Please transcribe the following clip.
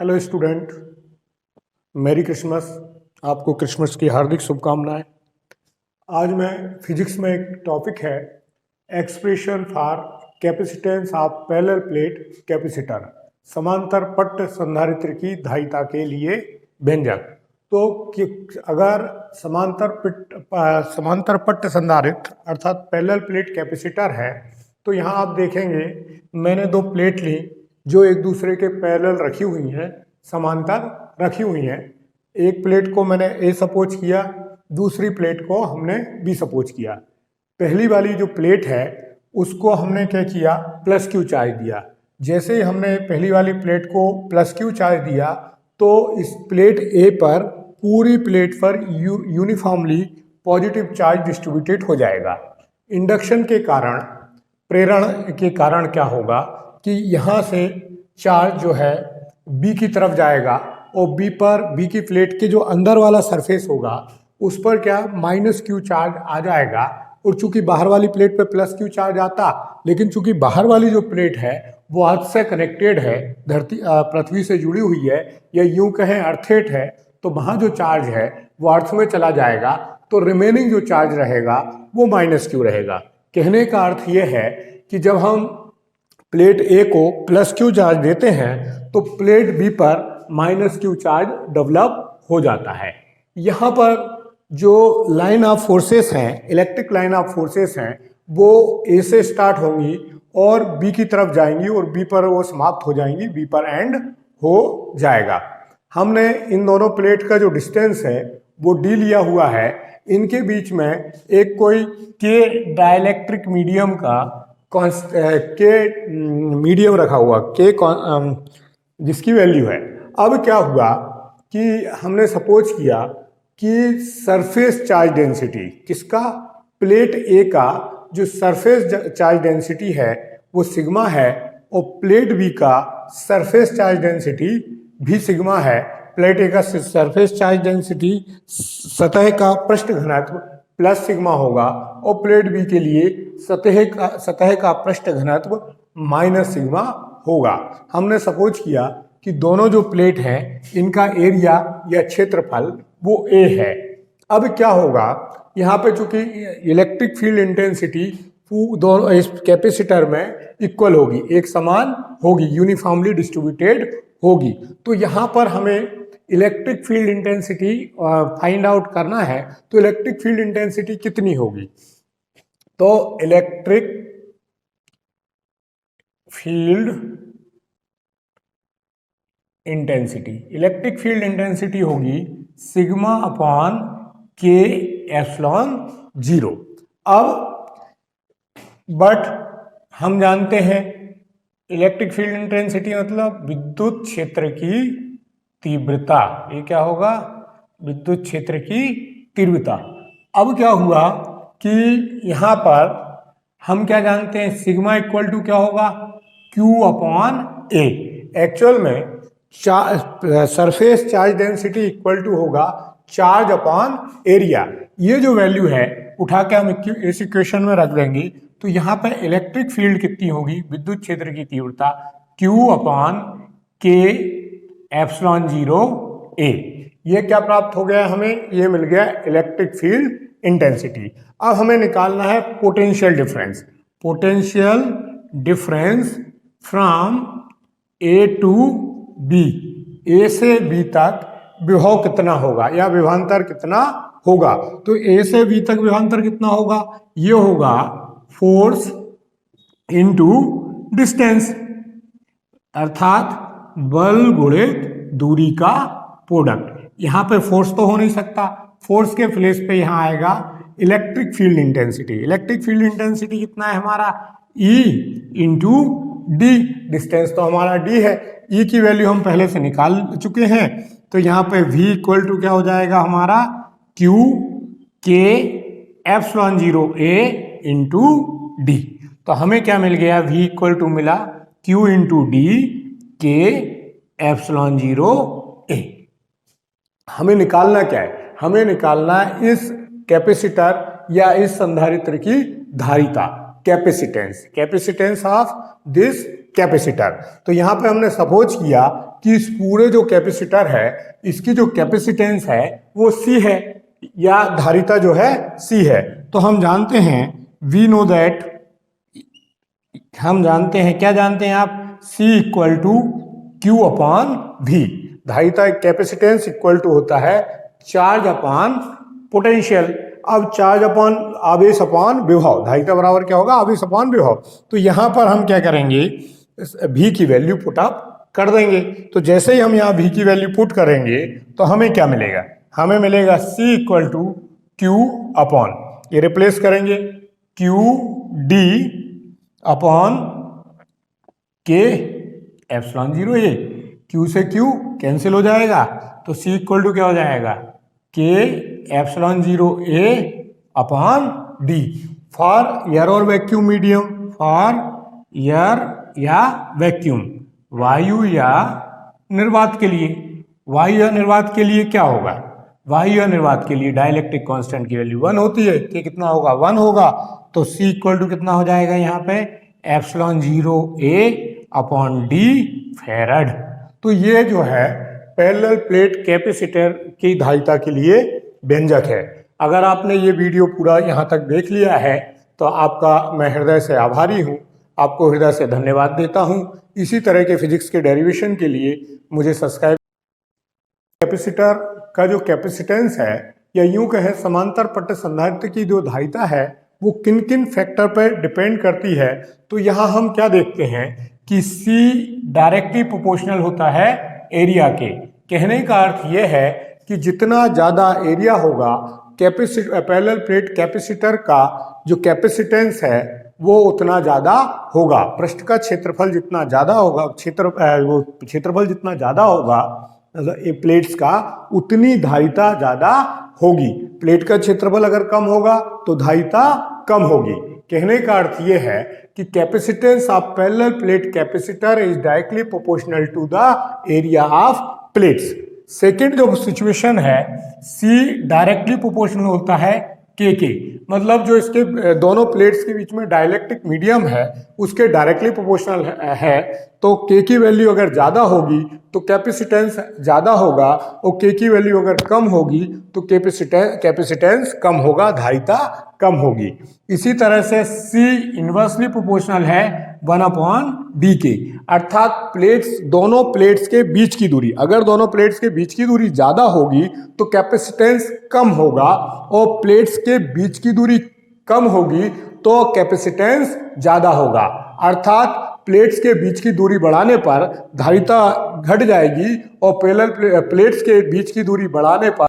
Hello student, merry Christmas. आपको Christmas की हार्दिक शुभकामनाएं। आज मैं फिजिक्स में एक टॉपिक है expression for capacitance of parallel plate capacitor, समांतर पट्ट संधारित्र की धारिता के लिए व्यंजक। तो अगर समांतर पट्ट संधारित्र अर्थात पैरेलल प्लेट कैपेसिटर है तो यहाँ आप देखेंगे मैंने दो प्लेट ली जो एक दूसरे के पैरेलल रखी हुई हैं, समांतर रखी हुई हैं। एक प्लेट को मैंने ए सपोज किया, दूसरी प्लेट को हमने बी सपोज किया। पहली वाली जो प्लेट है उसको हमने क्या किया, प्लस क्यू चार्ज दिया। जैसे ही हमने पहली वाली प्लेट को प्लस क्यू चार्ज दिया तो इस प्लेट ए पर पूरी प्लेट पर यूनिफॉर्मली पॉजिटिव चार्ज डिस्ट्रीब्यूटेड हो जाएगा। इंडक्शन के कारण, प्रेरण के कारण क्या होगा कि यहाँ से चार्ज जो है बी की तरफ जाएगा और बी की प्लेट के जो अंदर वाला सरफेस होगा उस पर क्या माइनस क्यू चार्ज आ जाएगा। और चूंकि बाहर वाली प्लेट पे प्लस क्यू चार्ज आता, लेकिन चूंकि बाहर वाली जो प्लेट है वो अर्थ से कनेक्टेड है, पृथ्वी से जुड़ी हुई है, या यूं कहें अर्थेट है, तो वहाँ जो चार्ज है वो अर्थ में चला जाएगा, तो रिमेनिंग जो चार्ज रहेगा वो माइनस क्यू रहेगा। कहने का अर्थ ये है कि जब हम प्लेट ए को प्लस क्यू चार्ज देते हैं तो प्लेट बी पर माइनस क्यू चार्ज डेवलप हो जाता है। यहाँ पर जो लाइन ऑफ फोर्सेस हैं, इलेक्ट्रिक लाइन ऑफ फोर्सेस हैं, वो ए से स्टार्ट होंगी और बी की तरफ जाएंगी और बी पर वो समाप्त हो जाएंगी, बी पर एंड हो जाएगा। हमने इन दोनों प्लेट का जो डिस्टेंस है वो डी लिया हुआ है। इनके बीच में एक कोई के डाइलेक्ट्रिक मीडियम का के मीडियम रखा हुआ, के जिसकी वैल्यू है। अब क्या हुआ कि हमने सपोज किया कि सरफेस चार्ज डेंसिटी किसका, प्लेट ए का जो सरफेस चार्ज डेंसिटी है वो सिग्मा है और प्लेट बी का सरफेस चार्ज डेंसिटी भी सिग्मा है। प्लेट ए का सरफेस चार्ज डेंसिटी सतह का पृष्ठ घनत्व प्लस सिग्मा होगा और प्लेट बी के लिए सतह का पृष्ठ घनत्व माइनस सिग्मा होगा। हमने सपोज किया कि दोनों जो प्लेट हैं इनका एरिया या क्षेत्रफल वो ए है। अब क्या होगा, यहाँ पे चूंकि इलेक्ट्रिक फील्ड इंटेंसिटी दोनों इस कैपेसिटर में इक्वल होगी, एक समान होगी, यूनिफॉर्मली डिस्ट्रीब्यूटेड होगी। तो यहाँ पर हमें electric field intensity find out करना है। तो इलेक्ट्रिक फील्ड इंटेंसिटी कितनी होगी, तो इलेक्ट्रिक फील्ड इंटेंसिटी होगी sigma upon K epsilon zero. अब बट हम जानते हैं इलेक्ट्रिक फील्ड इंटेंसिटी मतलब विद्युत क्षेत्र की तीव्रता। ये क्या होगा, विद्युत क्षेत्र की तीव्रता। अब क्या हुआ कि यहाँ पर हम क्या जानते हैं, सिग्मा इक्वल टू क्या होगा, Q अपॉन ए। एक्चुअल में surface charge density equal to होगा चार्ज अपॉन एरिया। ये जो वैल्यू है उठा के हम इस इक्वेशन में रख देंगे तो यहाँ पे इलेक्ट्रिक फील्ड कितनी होगी, विद्युत क्षेत्र की तीव्रता Q upon K epsilon zero ए। ये क्या प्राप्त हो गया हमें, ये मिल गया इलेक्ट्रिक फील्ड इंटेंसिटी। अब हमें निकालना है potential difference from A to B. A से बी तक विभव कितना होगा या विभवांतर कितना होगा, तो ए से बी तक विभवांतर कितना होगा, ये होगा फोर्स इनटू डिस्टेंस, अर्थात बल गुणित दूरी का प्रोडक्ट। यहाँ पे फोर्स तो हो नहीं सकता, फोर्स के प्लेस पे यहाँ आएगा electric field intensity. Electric field intensity कितना है हमारा, E इंटू डी। डिस्टेंस तो हमारा D है, E की वैल्यू हम पहले से निकाल चुके हैं। तो यहाँ पे V इक्वल टू क्या हो जाएगा हमारा, Q के एप्सिलॉन जीरो ए इंटू डी। तो हमें क्या मिल गया, V इक्वल टू मिला Q इंटू डी के एप्सिलॉन जीरो ए। हमें निकालना क्या है, हमें निकालना इस कैपेसिटर या इस संधारित्र की धारिता, कैपेसिटेंस ऑफ दिस कैपेसिटर। तो यहाँ पे हमने सपोज किया कि इस पूरे जो कैपेसिटर है इसकी जो कैपेसिटेंस है वो C है या धारिता जो है C है। तो हम जानते हैं वी नो दैट, हम जानते हैं, क्या जानते हैं आप, C equal to Q upon V। धारिता कैपेसिटेंस इक्वल टू होता है चार्ज अपॉन पोटेंशियल। अब चार्ज अपॉन आवेश अपॉन विभव, धारिता बराबर क्या होगा, आवेश अपॉन विभव। तो यहाँ पर हम क्या करेंगे, V की वैल्यू पुट अप कर देंगे। तो जैसे ही हम यहाँ V की वैल्यू पुट करेंगे तो हमें क्या मिलेगा, हमें मिलेगा C equal to Q upon, ये रिप्लेस करेंगे Q d upon K epsilon 0 A. Q से क्यू कैंसिल हो जाएगा तो C इक्वल टू क्या हो जाएगा, के epsilon 0 A upon D. For air और वैक्यूम मीडियम, फॉर एयर या वैक्यूम, वायु या निर्वात के लिए, वायु या निर्वात के लिए क्या होगा, वायु या निर्वात के लिए डाइलेक्ट्रिक कांस्टेंट की वैल्यू 1 होती है, कि कितना होगा, 1 होगा। तो C इक्वल टू कितना हो जाएगा यहाँ पे, एप्सिलॉन 0 ए अपॉन डी फैराड। तो ये जो है पैरेलल प्लेट कैपेसिटर की धारिता के लिए व्यंजक है। अगर आपने ये वीडियो पूरा यहाँ तक देख लिया है तो आपका मैं हृदय से आभारी हूँ, आपको हृदय से धन्यवाद देता हूँ। इसी तरह के फिजिक्स के डेरिवेशन के लिए मुझे सब्सक्राइब। कैपेसिटर का जो कैपेसिटेंस है या यूं कहें समांतर पट्ट संधारित्र की जो धारिता है वो किन किन फैक्टर पर डिपेंड करती है। तो यहाँ हम क्या देखते हैं कि C डायरेक्टली प्रोपोर्शनल होता है एरिया के। कहने का अर्थ यह है कि जितना ज़्यादा एरिया होगा पैरेलल प्लेट कैपेसिटर का जो कैपेसिटेंस है वो उतना ज़्यादा होगा। पृष्ठ का क्षेत्रफल जितना ज़्यादा होगा, क्षेत्रफल जितना ज़्यादा होगा प्लेट्स का, उतनी धारिता ज़्यादा होगी। प्लेट का क्षेत्रफल अगर कम होगा तो धारिता कम होगी। कहने का अर्थ ये है कि capacitance of parallel plate capacitor is directly proportional to the area of plates. Second जो सिचुएशन है, C डायरेक्टली प्रोपोर्शनल होता है के, मतलब जो इसके दोनों प्लेट्स के बीच में डाइलेक्ट्रिक मीडियम है उसके डायरेक्टली प्रोपोर्शनल है। तो K की वैल्यू अगर ज़्यादा होगी तो कैपेसिटेंस ज़्यादा होगा, और K की वैल्यू अगर कम होगी तो कैपेसिटेंस कम होगा, धारिता कम होगी। इसी तरह से C इन्वर्सली प्रोपोर्शनल है 1/d के, अर्थात दोनों प्लेट्स के बीच की दूरी, अगर दोनों प्लेट्स के बीच की दूरी ज़्यादा होगी तो कैपेसिटेंस कम होगा, और प्लेट्स के बीच की दूरी कम होगी तो कैपेसिटेंस ज़्यादा होगा। अर्थात प्लेट्स के बीच की दूरी बढ़ाने पर धारिता घट जाएगी और पैरेलल प्लेट्स के बीच की दूरी बढ़ाने पर